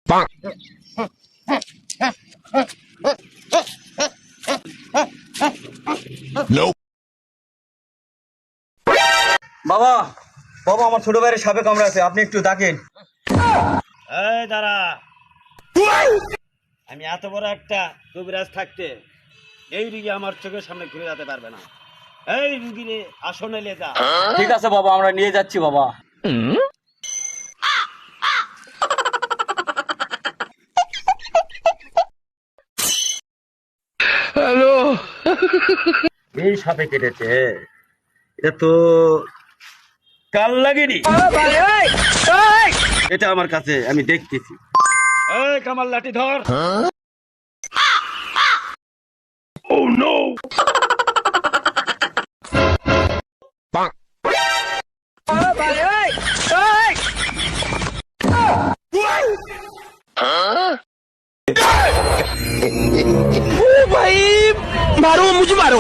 বাবা, বাবা, আমার ছোট ভাইয়ের সাপে কামড়াছে, আপনি একটু ডাকেন। এই দাঁড়া, আমি এত বড় একটা কবিরাজ থাকতে এই রুগী আমার চোখের সামনে ঘুরে যেতে পারবে না। এই রুগীরে আসনে নিয়ে যা। ঠিক আছে বাবা, আমরা নিয়ে যাচ্ছি বাবা। হ্যালো। এই সাপে কেটেছে, এটা তো কাল লাগেনি। এটা আমার কাছে, আমি দেখতেছি। এই কামাল লাঠি ধর। Oh no! भाई मारो, मुझे मारो।